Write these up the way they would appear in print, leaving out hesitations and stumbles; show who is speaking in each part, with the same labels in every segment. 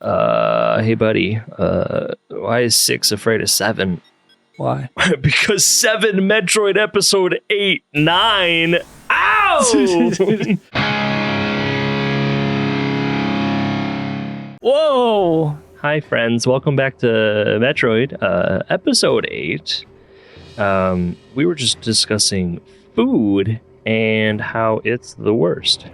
Speaker 1: Hey buddy, why is 6 afraid of 7?
Speaker 2: Why?
Speaker 1: Because 7 Metroid episode 8, 9. Ow!
Speaker 2: Whoa!
Speaker 1: Hi friends, welcome back to Metroid, episode 8. We were just discussing food and how it's the worst.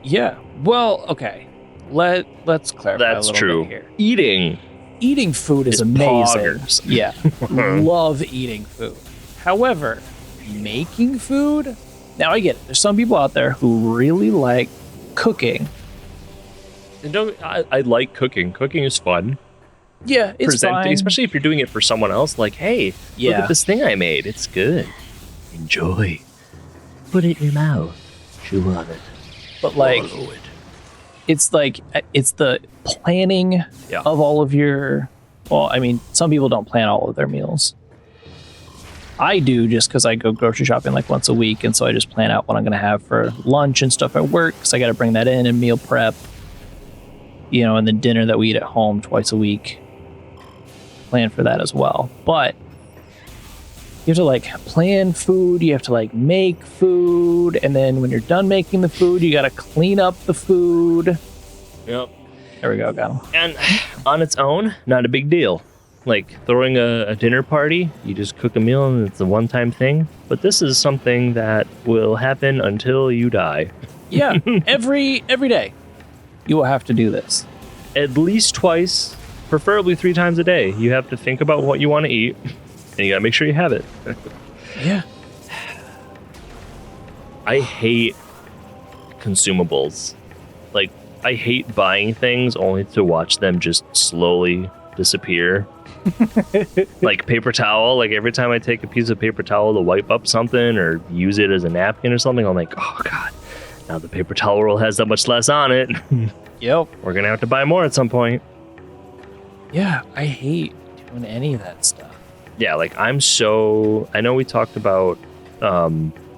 Speaker 2: Yeah. Well, okay. Let's clarify
Speaker 1: That's
Speaker 2: a little
Speaker 1: true.
Speaker 2: bit here.
Speaker 1: Eating
Speaker 2: food is
Speaker 1: is
Speaker 2: amazing.
Speaker 1: poggers.
Speaker 2: Yeah. Love eating food. However, making food, now I get it. There's some people out there who really like cooking.
Speaker 1: And I like cooking. Cooking is fun.
Speaker 2: Yeah, it's fine.
Speaker 1: Especially if you're doing it for someone else. Like, hey, look at this thing I made. It's good. Enjoy. Put it in your mouth. Chew on it.
Speaker 2: But like, it's the planning of all of your. Well, I mean, some people don't plan all of their meals. I do just because I go grocery shopping like once a week, and so I just plan out what I'm going to have for lunch and stuff at work because I got to bring that in and meal prep. You know, and then dinner that we eat at home twice a week. Plan for that as well. But you have to like plan food, you have to like make food, and then when you're done making the food, you got to clean up the food.
Speaker 1: Yep.
Speaker 2: There we go, got him.
Speaker 1: And on its own, not a big deal. Like throwing a dinner party, you just cook a meal and it's a one-time thing. But this is something that will happen until you die.
Speaker 2: Yeah, every day you will have to do this.
Speaker 1: At least twice, preferably 3 times a day. You have to think about what you want to eat, and you gotta make sure you have it.
Speaker 2: Yeah.
Speaker 1: I hate consumables. Like, I hate buying things only to watch them just slowly disappear. Like paper towel. Like every time I take a piece of paper towel to wipe up something or use it as a napkin or something, I'm like, oh god, now the paper towel roll has that much less on it.
Speaker 2: Yep.
Speaker 1: We're gonna have to buy more at some point.
Speaker 2: Yeah, I hate doing any of that stuff.
Speaker 1: Yeah, like I know we talked about, I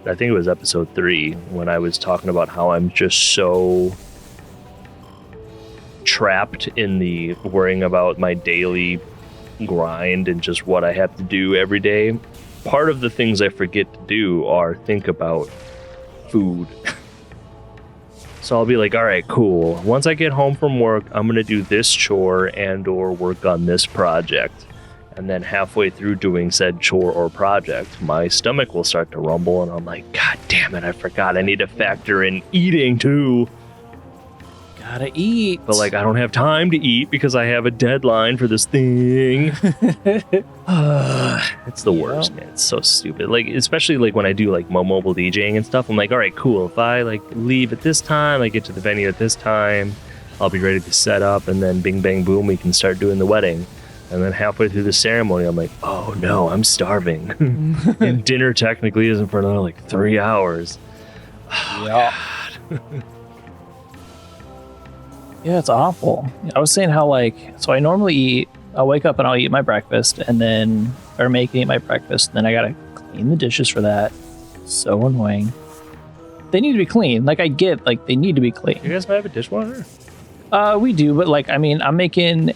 Speaker 1: think it was episode 3 when I was talking about how I'm just so trapped in the worrying about my daily grind and just what I have to do every day. Part of the things I forget to do are think about food. So I'll be like, all right, cool. Once I get home from work, I'm going to do this chore and or work on this project. And then halfway through doing said chore or project, my stomach will start to rumble and I'm like, god damn it, I forgot. I need to factor in eating too.
Speaker 2: Gotta eat.
Speaker 1: But like, I don't have time to eat because I have a deadline for this thing. It's the worst, man. It's so stupid. Like, especially like when I do like mobile DJing and stuff, I'm like, all right, cool. If I like leave at this time, I get to the venue at this time, I'll be ready to set up, and then bing, bang, boom, we can start doing the wedding. And then halfway through the ceremony, I'm like, oh no, I'm starving. And dinner technically isn't for another like 3 hours. Oh,
Speaker 2: yeah. Yeah, it's awful. I was saying how so I normally I'll wake up and I'll eat my breakfast and then, or make and eat my breakfast. And then I gotta clean the dishes for that. So annoying. They need to be clean. Like I get, like they need to be clean.
Speaker 1: You guys might have a dishwasher?
Speaker 2: We do, but like, I mean, I'm making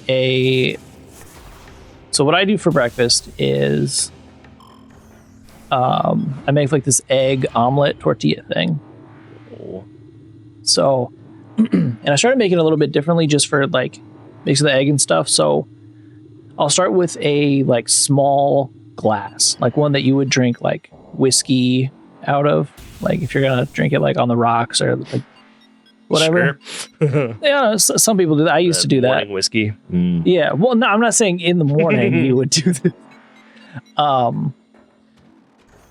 Speaker 2: so what I do for breakfast is, I make like this egg omelet tortilla thing.
Speaker 1: Oh.
Speaker 2: So, and I started making it a little bit differently just for like mixing the egg and stuff. So I'll start with a like small glass, like one that you would drink like whiskey out of, like if you're gonna drink it like on the rocks or like whatever. Sure. Yeah, some people do that. I used to do that.
Speaker 1: Morning whiskey. Mm.
Speaker 2: Yeah. Well, no, I'm not saying in the morning you would do this. But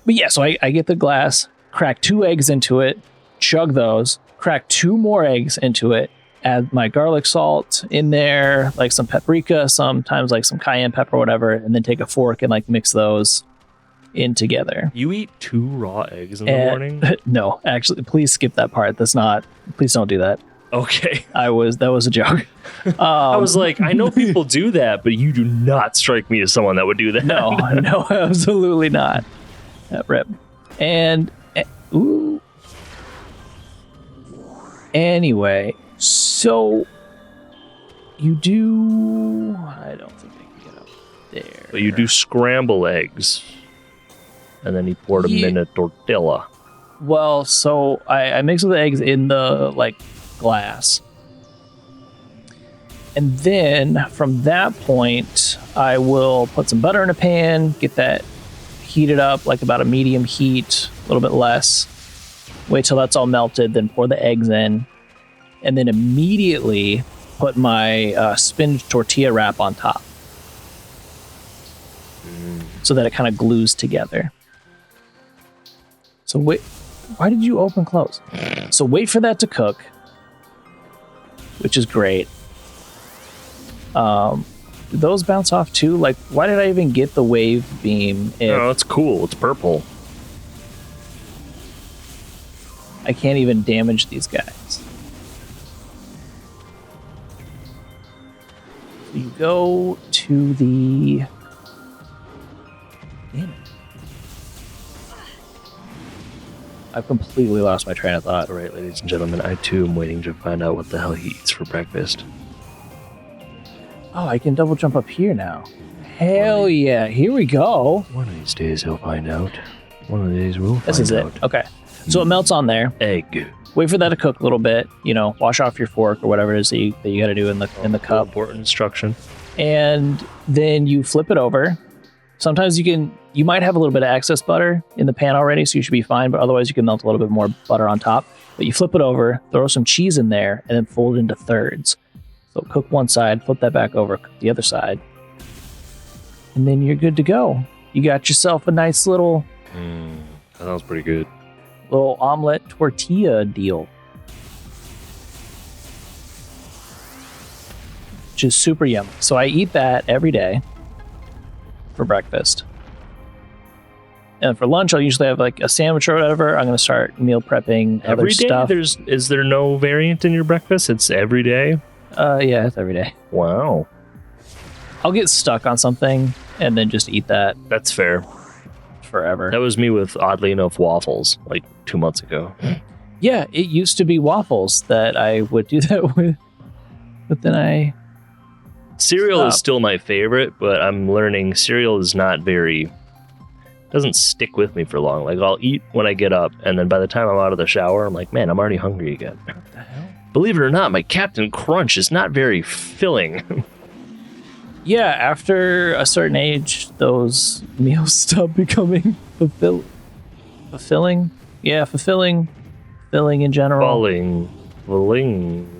Speaker 2: yeah, so I get the glass, crack 2 eggs into it, chug those, crack 2 more eggs into it, add my garlic salt in there, like some paprika, sometimes like some cayenne pepper or whatever, and then take a fork and like mix those in together.
Speaker 1: You eat 2 raw eggs in the morning?
Speaker 2: No, actually, please skip that part. Please don't do that.
Speaker 1: Okay.
Speaker 2: That was a joke.
Speaker 1: I was like, I know people do that, but you do not strike me as someone that would do that.
Speaker 2: No, absolutely not. Rip. And, ooh. Anyway, so You do... I don't think I can get up there.
Speaker 1: But you do scramble eggs. And then you pour them in a tortilla.
Speaker 2: Well, so I mix the eggs in the, like, glass. And then from that point, I will put some butter in a pan, get that heated up, like about a medium heat, a little bit less. Wait till that's all melted, then pour the eggs in. And then immediately put my spinach tortilla wrap on top. So that it kind of glues together. So wait, why did you open close? So wait for that to cook, which is great. Did those bounce off too? Like, why did I even get the wave beam?
Speaker 1: No, it's cool. It's purple.
Speaker 2: I can't even damage these guys. So you go to the... Damn it. I've completely lost my train of thought.
Speaker 1: All right, ladies and gentlemen, I too am waiting to find out what the hell he eats for breakfast.
Speaker 2: Oh, I can double jump up here now. Hell yeah, here we go.
Speaker 1: One of these days he'll find out. One of these we'll find out.
Speaker 2: This is it. Okay. So it melts on there.
Speaker 1: Egg.
Speaker 2: Wait for that to cook a little bit. You know, wash off your fork or whatever it is that you got to do in the cup.
Speaker 1: Important instruction.
Speaker 2: And then you flip it over. Sometimes you might have a little bit of excess butter in the pan already, so you should be fine. But otherwise, you can melt a little bit more butter on top. But you flip it over, throw some cheese in there, and then fold it into thirds. So cook one side, flip that back over, cook the other side. And then you're good to go. You got yourself a nice little...
Speaker 1: That sounds pretty good.
Speaker 2: Little omelet tortilla deal. Which is super yummy. So I eat that every day for breakfast. And for lunch, I'll usually have like a sandwich or whatever. I'm going to start meal prepping
Speaker 1: Every
Speaker 2: other
Speaker 1: day?
Speaker 2: stuff.
Speaker 1: Is there no variant in your breakfast? It's every day?
Speaker 2: Yeah, it's every day.
Speaker 1: Wow.
Speaker 2: I'll get stuck on something and then just eat that
Speaker 1: That's fair.
Speaker 2: forever.
Speaker 1: That was me with, oddly enough, waffles, like 2 months ago.
Speaker 2: Yeah, it used to be waffles that I would do that with. But then
Speaker 1: Cereal is
Speaker 2: Stop.
Speaker 1: still my favorite, but I'm learning cereal is not very... doesn't stick with me for long. Like, I'll eat when I get up, and then by the time I'm out of the shower, I'm like, man, I'm already hungry again.
Speaker 2: What the hell?
Speaker 1: Believe it or not, my Captain Crunch is not very filling.
Speaker 2: Yeah, after a certain age, those meals stop becoming fulfilling. Yeah, fulfilling in general.
Speaker 1: Filling.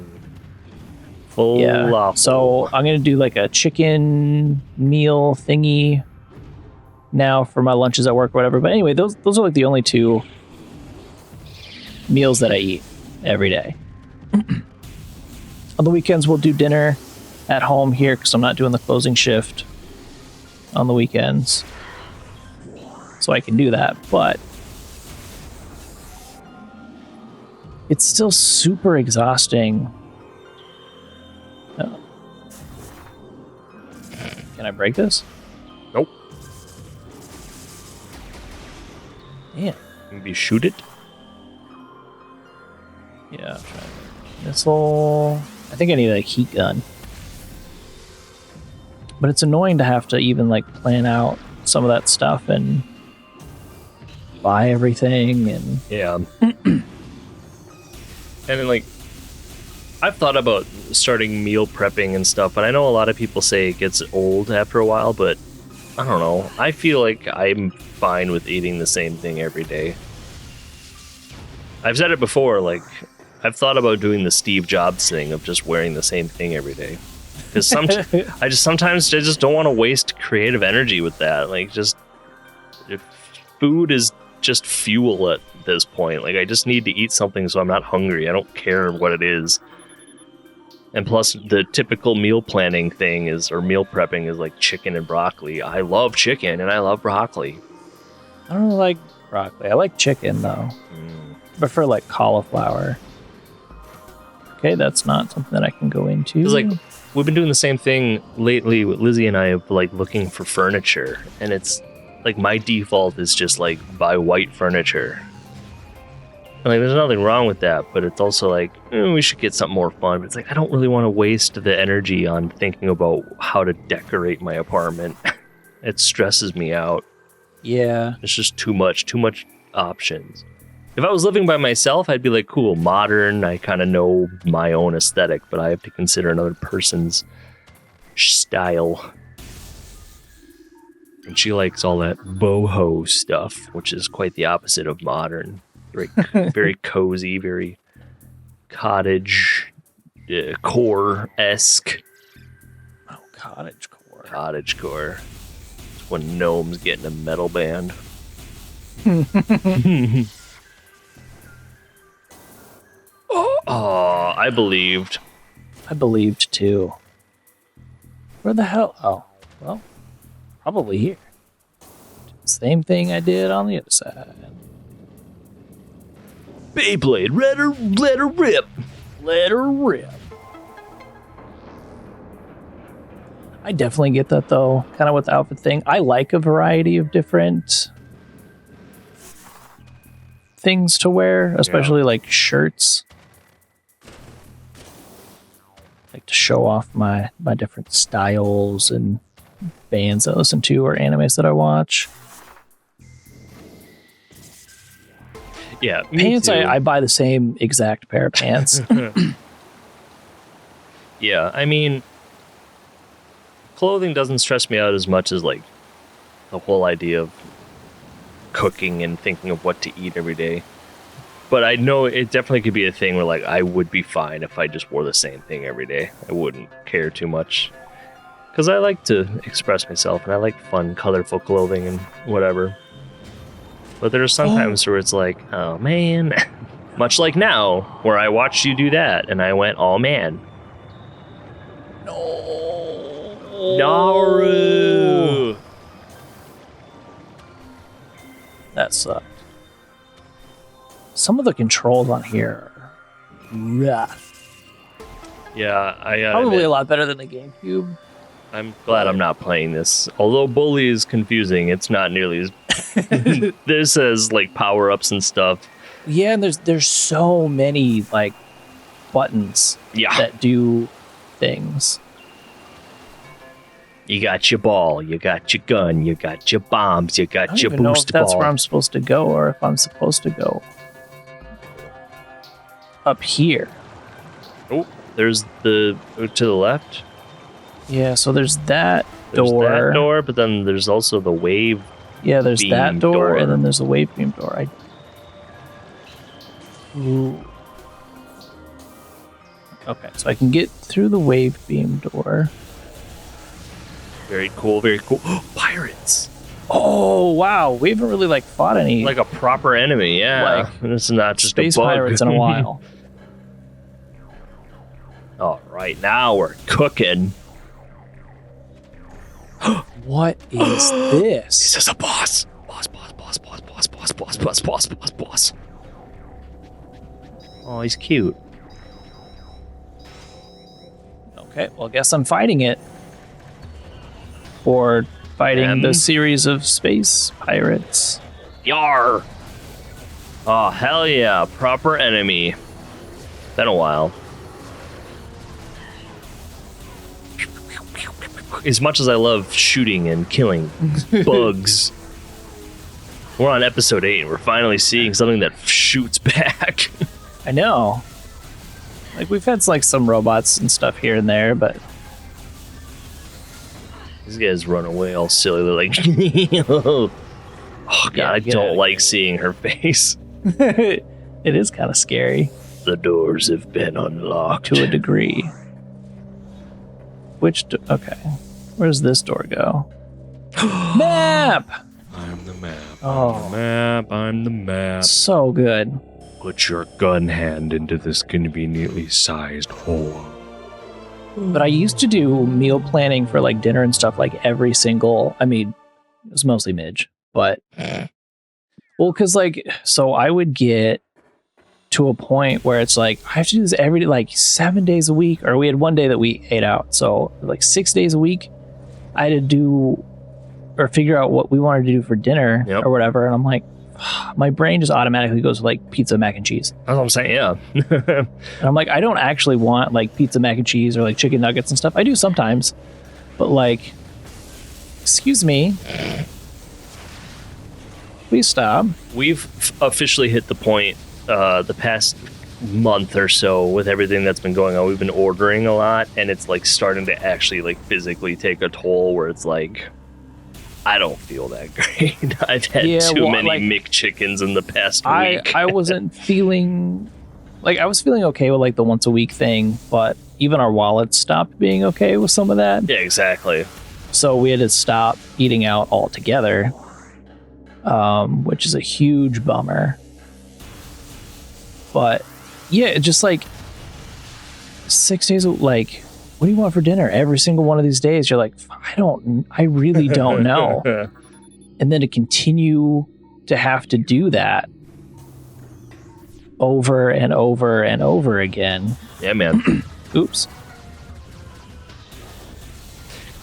Speaker 2: Yeah. So I'm gonna do like a chicken meal thingy now for my lunches at work or whatever. But anyway, those are like the only two meals that I eat every day. On the weekends, we'll do dinner at home here because I'm not doing the closing shift on the weekends. So I can do that, but it's still super exhausting. Oh. Can I break this?
Speaker 1: Nope.
Speaker 2: Yeah.
Speaker 1: Maybe shoot it?
Speaker 2: Yeah, I'll try missile. I think I need a heat gun. But it's annoying to have to even like plan out some of that stuff and buy everything and
Speaker 1: Yeah. And then like I've thought about starting meal prepping and stuff, but I know a lot of people say it gets old after a while, but I don't know. I feel like I'm fine with eating the same thing every day. I've said it before, like I've thought about doing the Steve Jobs thing of just wearing the same thing every day. Because sometimes I just don't want to waste creative energy with that. Like, just if food is just fuel at this point. Like, I just need to eat something so I'm not hungry. I don't care what it is. And plus, the typical meal planning thing or meal prepping is like chicken and broccoli. I love chicken and I love broccoli.
Speaker 2: I don't really like broccoli. I like chicken though. I prefer like cauliflower. Okay, that's not something that I can go into.
Speaker 1: It's like we've been doing the same thing lately with Lizzie and I of like looking for furniture, and it's like my default is just like buy white furniture. Like, there's nothing wrong with that, but it's also like, we should get something more fun. But it's like, I don't really want to waste the energy on thinking about how to decorate my apartment. It stresses me out.
Speaker 2: Yeah.
Speaker 1: It's just too much options. If I was living by myself, I'd be like, cool, modern. I kind of know my own aesthetic, but I have to consider another person's style. And she likes all that boho stuff, which is quite the opposite of modern. Very, very cozy, very cottage core-esque.
Speaker 2: Oh, cottage core.
Speaker 1: Cottage core. It's when gnomes get in a metal band. Oh, I believed.
Speaker 2: I believed too. Where the hell? Oh, well, probably here. Same thing I did on the other side.
Speaker 1: Beyblade, let her rip.
Speaker 2: Let her rip. I definitely get that though, kind of with the outfit thing. I like a variety of different things to wear, especially like shirts. Like to show off my different styles and bands I listen to or animes that I watch.
Speaker 1: Yeah,
Speaker 2: pants. I buy the same exact pair of pants.
Speaker 1: Yeah, I mean, clothing doesn't stress me out as much as like the whole idea of cooking and thinking of what to eat every day. But I know it definitely could be a thing where like I would be fine if I just wore the same thing every day. I wouldn't care too much. Because I like to express myself and I like fun, colorful clothing and whatever. But there's sometimes where it's like, oh man. Much like now, where I watched you do that and I went, oh man.
Speaker 2: No.
Speaker 1: Naru.
Speaker 2: That sucked. Some of the controls on here are rough.
Speaker 1: Yeah,
Speaker 2: probably a lot better than the GameCube.
Speaker 1: I'm glad I'm not playing this. Although Bully is confusing, it's not nearly as... This has, like, power-ups and stuff.
Speaker 2: Yeah, and there's so many, like, buttons that do things.
Speaker 1: You got your ball, you got your gun, you got your bombs, you got your boost ball. I don't even know if
Speaker 2: that's where I'm supposed to go or if I'm supposed to go up here.
Speaker 1: Oh, there's to the left.
Speaker 2: Yeah, so there's that door.
Speaker 1: There's that door, but then there's also the wave.
Speaker 2: Yeah, there's that door, and then there's a wave beam door. Ooh. Okay, so I can get through the wave beam door.
Speaker 1: Very cool, very cool. Pirates!
Speaker 2: Oh, wow. We haven't really, like, fought any...
Speaker 1: Like a proper enemy, yeah. Like, this is not just
Speaker 2: space
Speaker 1: a bug.
Speaker 2: pirates in a while.
Speaker 1: All right, now we're cooking.
Speaker 2: What is this?
Speaker 1: This is a boss. Boss. Oh, he's cute.
Speaker 2: Okay, well, I guess I'm fighting it. Or fighting the series of space pirates.
Speaker 1: Yar! Oh, hell yeah. Proper enemy. Been a while. As much as I love shooting and killing bugs, we're on episode 8 and we're finally seeing something that shoots back.
Speaker 2: I know. Like, we've had like some robots and stuff here and there, but
Speaker 1: these guys run away all silly. They're like, oh god, I don't like seeing her face.
Speaker 2: It is kind of scary.
Speaker 1: The doors have been unlocked.
Speaker 2: To a degree. Okay. Where does this door go? Map!
Speaker 3: I'm the map. I'm the map.
Speaker 2: So good.
Speaker 3: Put your gun hand into this conveniently sized hole.
Speaker 2: But I used to do meal planning for like dinner and stuff like every single, I mean, it was mostly Midge, but well, cause like, so I would get to a point where it's like, I have to do this every day, like 7 days a week, or we had one day that we ate out. So like 6 days a week, I had to do or figure out what we wanted to do for dinner or whatever. And I'm like, my brain just automatically goes to like pizza, mac and cheese.
Speaker 1: That's what I'm saying. Yeah.
Speaker 2: And I'm like, I don't actually want like pizza, mac and cheese or like chicken nuggets and stuff. I do sometimes, but like, excuse me, please stop.
Speaker 1: We've officially hit the point the past month or so with everything that's been going on. We've been ordering a lot, and it's like starting to actually like physically take a toll where it's like, I don't feel that great. I've had too many McChickens in the past week.
Speaker 2: I wasn't feeling like I was feeling okay with like the once a week thing, but even our wallets stopped being okay with some of that.
Speaker 1: Yeah, exactly.
Speaker 2: So we had to stop eating out altogether, which is a huge bummer. But yeah, it just like 6 days, like, what do you want for dinner? Every single one of these days, you're like, I really don't know. And then to continue to have to do that over and over and over again.
Speaker 1: Yeah, man.
Speaker 2: Oops.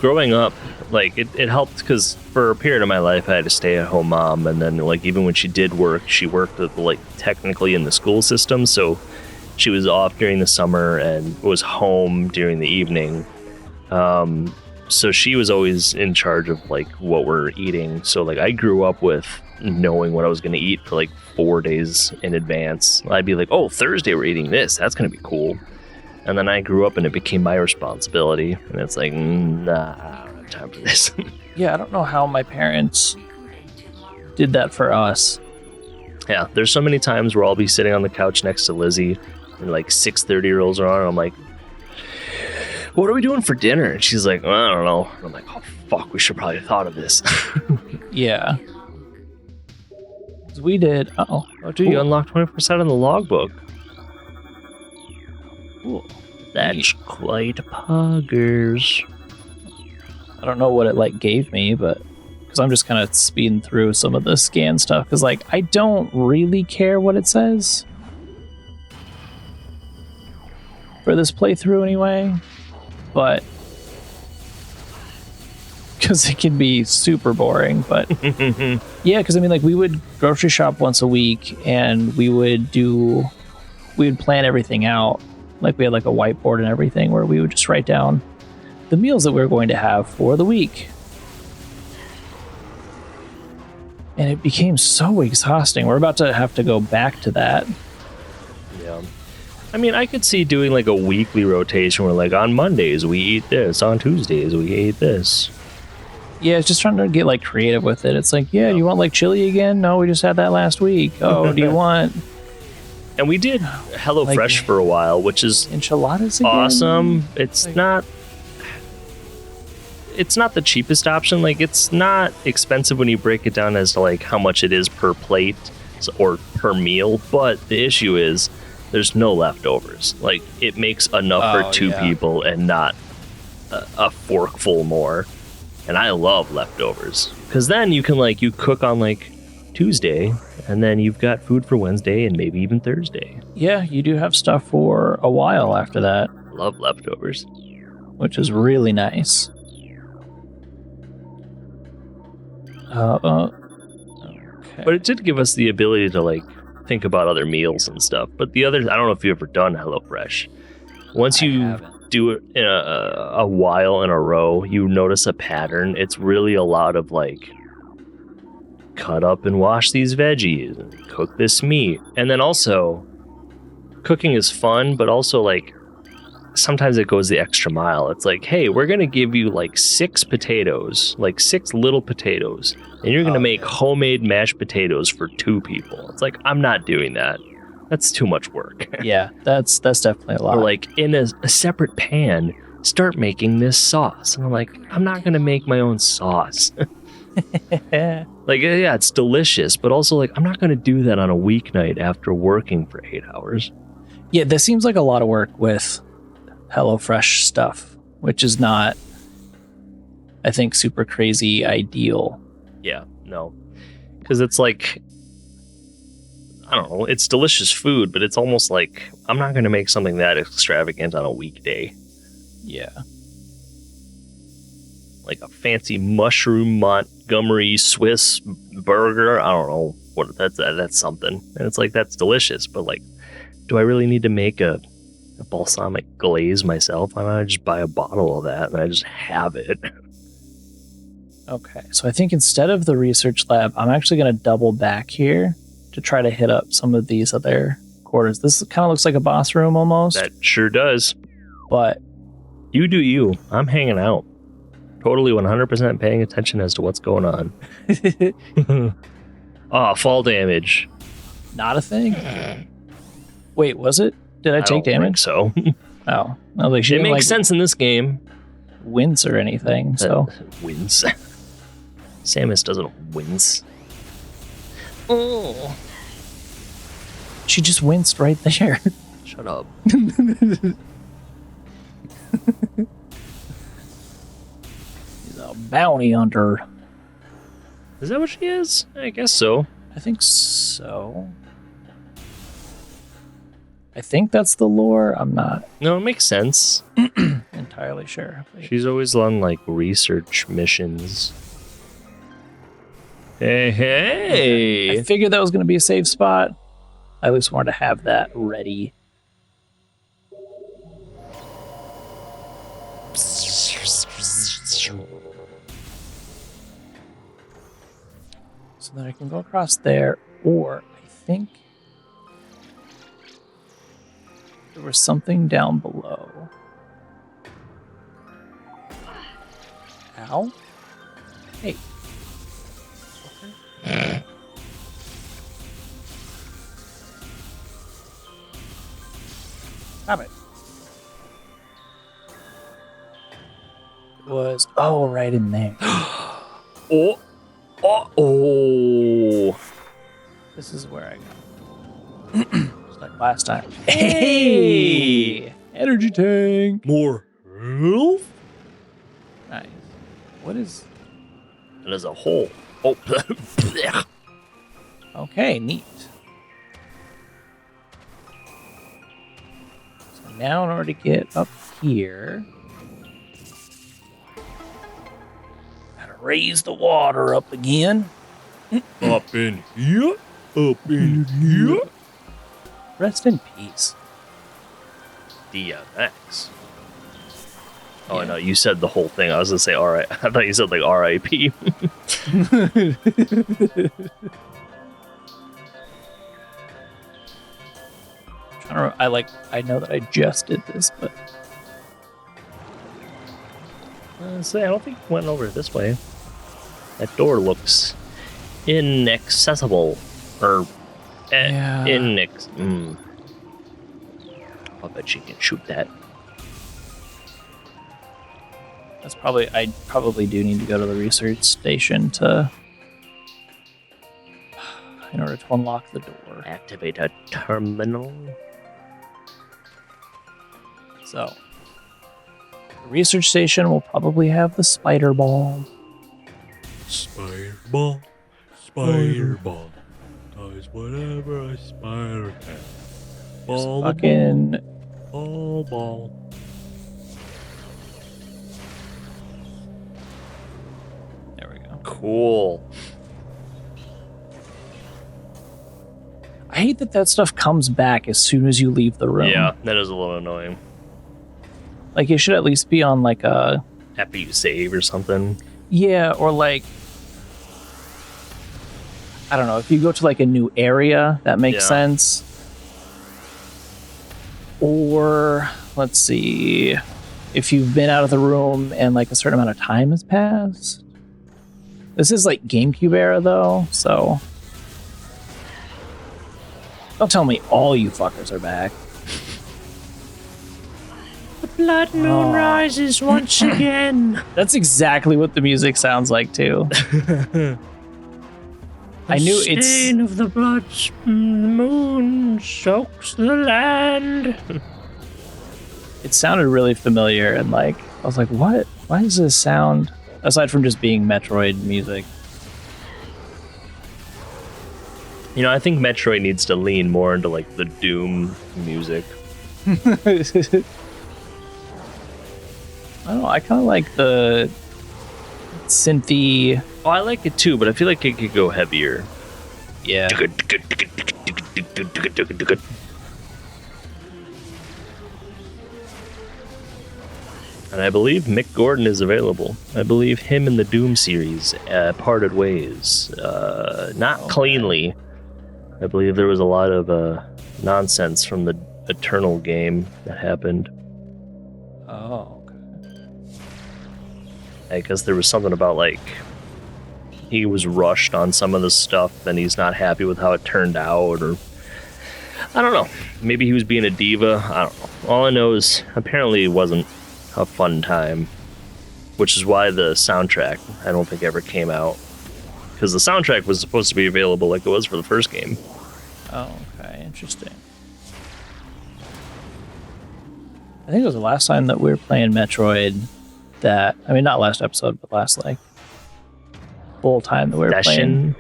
Speaker 1: Growing up, like, it helped because for a period of my life, I had a stay-at-home mom, and then, like, even when she did work, she worked, like, technically in the school system, so she was off during the summer and was home during the evening. So she was always in charge of, like, what we're eating. So, like, I grew up with knowing what I was going to eat for, like, 4 days in advance. I'd be like, oh, Thursday we're eating this. That's going to be cool. And then I grew up and it became my responsibility. And it's like, nah, I don't have time for this.
Speaker 2: Yeah, I don't know how my parents did that for us.
Speaker 1: Yeah, there's so many times where I'll be sitting on the couch next to Lizzie and like 6:30 rolls around and I'm like, what are we doing for dinner? And she's like, well, I don't know. And I'm like, oh, fuck, we should probably have thought of this.
Speaker 2: Yeah. We did. Oh,
Speaker 1: dude, you unlocked 24% in the logbook.
Speaker 2: Ooh,
Speaker 1: that's quite poggers.
Speaker 2: I don't know what it like gave me, but because I'm just kind of speeding through some of the scan stuff because like I don't really care what it says for this playthrough anyway, but because it can be super boring. But yeah, because I mean, like we would grocery shop once a week and we would plan everything out. Like we had like a whiteboard and everything where we would just write down the meals that we were going to have for the week. And it became so exhausting. We're about to have to go back to that.
Speaker 1: Yeah. I mean, I could see doing like a weekly rotation where like on Mondays we eat this, on Tuesdays we eat this.
Speaker 2: Yeah, it's just trying to get like creative with it. It's like, yeah, do you want like chili again? No, we just had that last week. Oh, do you want...
Speaker 1: And we did HelloFresh like, for a while, which is
Speaker 2: enchiladas again?
Speaker 1: Awesome. It's like, not the cheapest option. Like it's not expensive when you break it down as to like how much it is per plate or per meal. But the issue is there's no leftovers. Like it makes enough for two people and not a forkful more. And I love leftovers because then you can like you cook on like Tuesday and then you've got food for Wednesday and maybe even Thursday.
Speaker 2: Yeah, you do have stuff for a while after that.
Speaker 1: Love leftovers,
Speaker 2: which is really nice. Okay.
Speaker 1: But it did give us the ability to like think about other meals and stuff. But the other, I don't know if you've ever done HelloFresh. Once you do it in a while in a row, you notice a pattern. It's really a lot of like cut up and wash these veggies and cook this meat. And then also cooking is fun, but also like sometimes it goes the extra mile. It's like, hey, we're going to give you like 6 potatoes, like 6 little potatoes, and you're going to make homemade mashed potatoes for 2 people. It's like, I'm not doing that. That's too much work.
Speaker 2: Yeah, that's definitely a lot.
Speaker 1: Or like in a separate pan, start making this sauce. And I'm like, I'm not going to make my own sauce. Like, yeah, it's delicious, but also like, I'm not going to do that on a weeknight after working for 8 hours.
Speaker 2: Yeah, this seems like a lot of work with HelloFresh stuff, which is not, I think, super crazy ideal.
Speaker 1: Yeah, no. Because it's like, I don't know, it's delicious food, but it's almost like, I'm not going to make something that extravagant on a weekday.
Speaker 2: Yeah.
Speaker 1: Like a fancy mushroom Montgomery Swiss burger, I don't know. what that's something. And it's like, that's delicious, but like, do I really need to make a balsamic glaze myself? I might just buy a bottle of that and I just have it.
Speaker 2: Okay, so I think instead of the research lab, I'm actually going to double back here to try to hit up some of these other quarters. This kind of looks like a boss room almost.
Speaker 1: That sure does.
Speaker 2: But
Speaker 1: you do you. I'm hanging out. Totally 100% paying attention as to what's going on. Fall damage.
Speaker 2: Not a thing? Wait, was it? Did I take damage?
Speaker 1: So.
Speaker 2: Oh. I was like, she
Speaker 1: It
Speaker 2: didn't,
Speaker 1: makes sense in this game.
Speaker 2: Wince or anything, so.
Speaker 1: Wince. Samus doesn't wince. Oh.
Speaker 2: She just winced right there.
Speaker 1: Shut up.
Speaker 2: He's a bounty hunter.
Speaker 1: Is that what she is? I guess so.
Speaker 2: I think so. I think that's the lore. I'm not
Speaker 1: No, it makes sense.
Speaker 2: entirely sure.
Speaker 1: She's always on like research missions. Hey.
Speaker 2: I figured that was going to be a safe spot. I at least wanted to have that ready. So that I can go across there, or I think there was something down below. Ow. Hey. Stop it. It was, right in there.
Speaker 1: Oh.
Speaker 2: This is where I got. Just like last time.
Speaker 1: Hey!
Speaker 2: Energy tank!
Speaker 1: More health?
Speaker 2: Nice. What is...
Speaker 1: And there's a hole. Oh.
Speaker 2: Okay, neat. So now in order to get up here... Gotta raise the water up again.
Speaker 1: Up in here. Up in here.
Speaker 2: Rest in peace.
Speaker 1: DMX. Oh,
Speaker 2: Yeah.
Speaker 1: no, you said the whole thing. I was going to say, all right. I thought you said like RIP.
Speaker 2: I know that I just did this, but
Speaker 1: I don't think it went over this way. That door looks inaccessible. Or
Speaker 2: Yeah.
Speaker 1: I'll bet you can shoot that.
Speaker 2: that's probably... I probably do need to go to the research station in order to unlock the door.
Speaker 1: Activate a terminal.
Speaker 2: So, the research station will probably have the spider ball.
Speaker 3: Spider ball. Spider ball. Does whatever a spider can. Ball,
Speaker 2: Fucking...
Speaker 3: ball.
Speaker 2: There we go.
Speaker 1: Cool.
Speaker 2: I hate that stuff comes back as soon as you leave the room.
Speaker 1: Yeah, that is a little annoying.
Speaker 2: Like, it should at least be on, like, a...
Speaker 1: After you save or something.
Speaker 2: Yeah, or, like... I don't know, if you go to, like, a new area, that makes
Speaker 1: Yeah.
Speaker 2: sense. Or, let's see... If you've been out of the room and, like, a certain amount of time has passed. This is, like, GameCube era, though, so... Don't tell me all you fuckers are back.
Speaker 1: The blood moon rises once again.
Speaker 2: That's exactly what the music sounds like, too. I knew it's...
Speaker 1: Stain of the blood moon soaks the land.
Speaker 2: It sounded really familiar, and, like, I was like, what? Why does this sound... Aside from just being Metroid music.
Speaker 1: You know, I think Metroid needs to lean more into, like, the Doom music.
Speaker 2: I don't know, I kind of like the synthy...
Speaker 1: Oh, I like it too, but I feel like it could go heavier.
Speaker 2: Yeah.
Speaker 1: And I believe Mick Gordon is available. I believe him and the Doom series parted ways. Not cleanly. I believe there was a lot of nonsense from the Eternal game that happened.
Speaker 2: Oh, okay.
Speaker 1: I guess there was something about, like, he was rushed on some of the stuff and he's not happy with how it turned out, or I don't know. Maybe he was being a diva. I don't know. All I know is apparently it wasn't a fun time, which is why the soundtrack I don't think ever came out, because the soundtrack was supposed to be available like it was for the first game.
Speaker 2: Oh, okay, interesting. I think it was the last time that we were playing Metroid that, I mean, not last episode, but last, like, full time that we were playing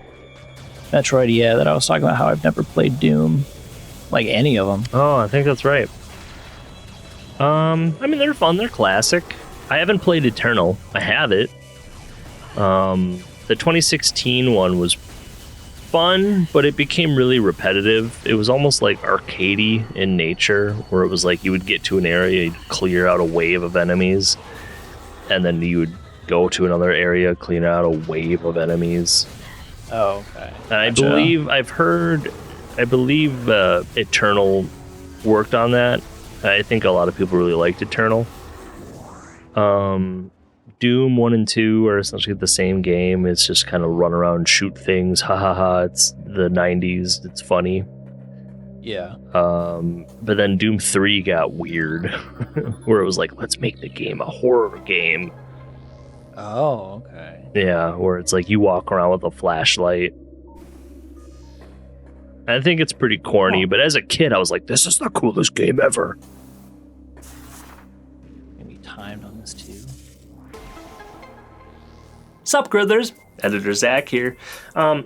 Speaker 2: Metroid, yeah, that I was talking about how I've never played Doom, like any of them.
Speaker 1: Oh, I think that's right. I mean, they're fun. They're classic. I haven't played Eternal. I have it. The 2016 one was fun, but it became really repetitive. It was almost like arcadey in nature, where it was like you would get to an area, you'd clear out a wave of enemies, and then you would go to another area, clean out a wave of enemies.
Speaker 2: Oh, okay.
Speaker 1: And I believe Eternal worked on that. I think a lot of people really liked Eternal. Doom 1 and 2 are essentially the same game. It's just kind of run around, shoot things. Ha ha ha. It's the 90s. It's funny.
Speaker 2: Yeah.
Speaker 1: But then Doom 3 got weird, where it was like, let's make the game a horror game.
Speaker 2: Oh, okay.
Speaker 1: Yeah, where it's like you walk around with a flashlight. I think it's pretty corny, but as a kid, I was like, this is the coolest game ever.
Speaker 2: Maybe timed on this too.
Speaker 4: Sup, Griddlers? Editor Zach here.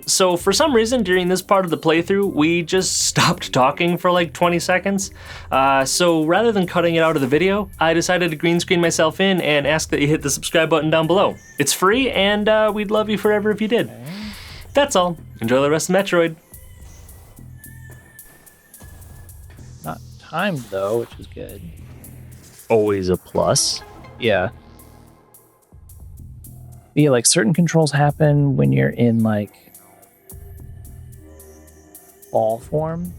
Speaker 4: So for some reason during this part of the playthrough, we just stopped talking for like 20 seconds. So rather than cutting it out of the video, I decided to green screen myself in and ask that you hit the subscribe button down below. It's free, and we'd love you forever if you did. That's all. Enjoy the rest of Metroid.
Speaker 2: Not timed though, which is good.
Speaker 1: Always a plus.
Speaker 2: Yeah. Yeah, like certain controls happen when you're in like ball form.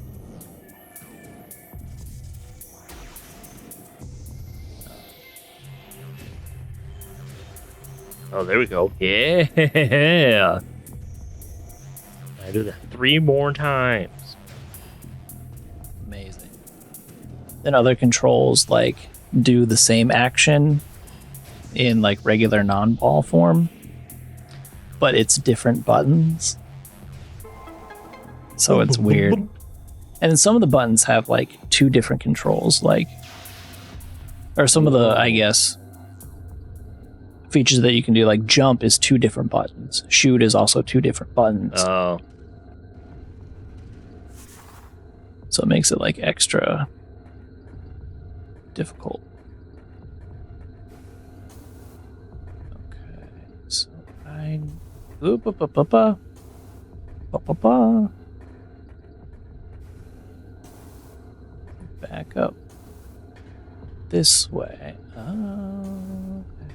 Speaker 1: Oh, there we go. Yeah. I do that 3 more times.
Speaker 2: Amazing. Then other controls like do the same action in like regular non-ball form, but it's different buttons. So it's weird. And then some of the buttons have like 2 different controls, like, or some of the, I guess, features that you can do, like jump is 2 different buttons. Shoot is also 2 different buttons.
Speaker 1: Oh.
Speaker 2: So it makes it like extra difficult. Okay, so I back up this way. Oh, okay.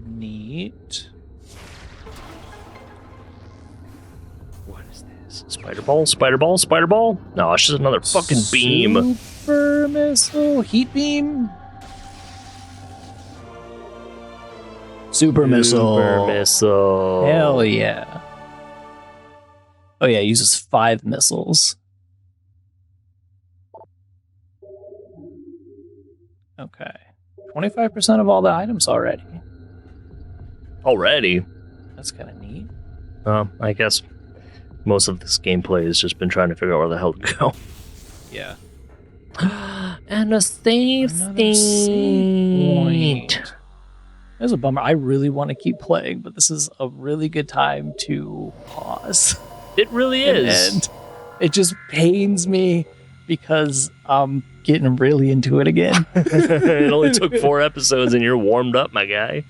Speaker 2: Neat.
Speaker 1: What is this? Spider ball? Spider ball? Spider ball? No, it's just another fucking beam.
Speaker 2: Super missile, heat beam. Super missile.
Speaker 1: Super missile.
Speaker 2: Hell yeah. Oh yeah, it uses 5 missiles. Okay. 25% of all the items already.
Speaker 1: Already?
Speaker 2: That's kind of neat.
Speaker 1: I guess most of this gameplay has just been trying to figure out where the hell to go.
Speaker 2: Yeah.
Speaker 1: And a save point.
Speaker 2: That's a bummer. I really want to keep playing, but this is a really good time to pause.
Speaker 1: It really is.
Speaker 2: And it just pains me because I'm getting really into it again.
Speaker 1: It only took 4 episodes and you're warmed up, my guy.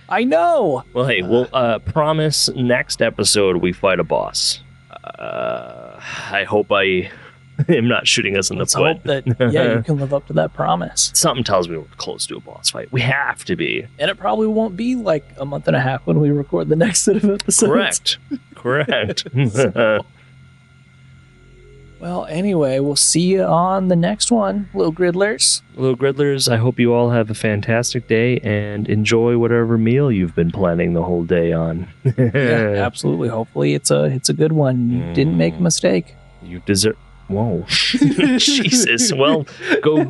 Speaker 2: I know.
Speaker 1: Well, hey, we'll promise next episode we fight a boss. I hope I am not shooting us in
Speaker 2: Let's
Speaker 1: the foot.
Speaker 2: hope that, you can live up to that promise.
Speaker 1: Something tells me we're close to a boss fight. We have to be.
Speaker 2: And it probably won't be like a month and a half when we record the next set of episodes.
Speaker 1: Correct.
Speaker 2: Well, anyway, we'll see you on the next one, little Griddlers.
Speaker 1: Little Griddlers, I hope you all have a fantastic day and enjoy whatever meal you've been planning the whole day on.
Speaker 2: Yeah, absolutely. Hopefully it's a good one. You didn't make a mistake.
Speaker 1: You deserve... Whoa. Jesus. Well, go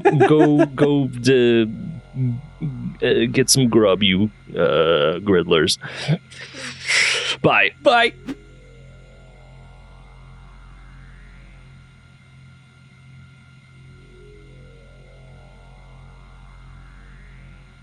Speaker 1: get some grub, you Griddlers. Bye.
Speaker 2: Bye.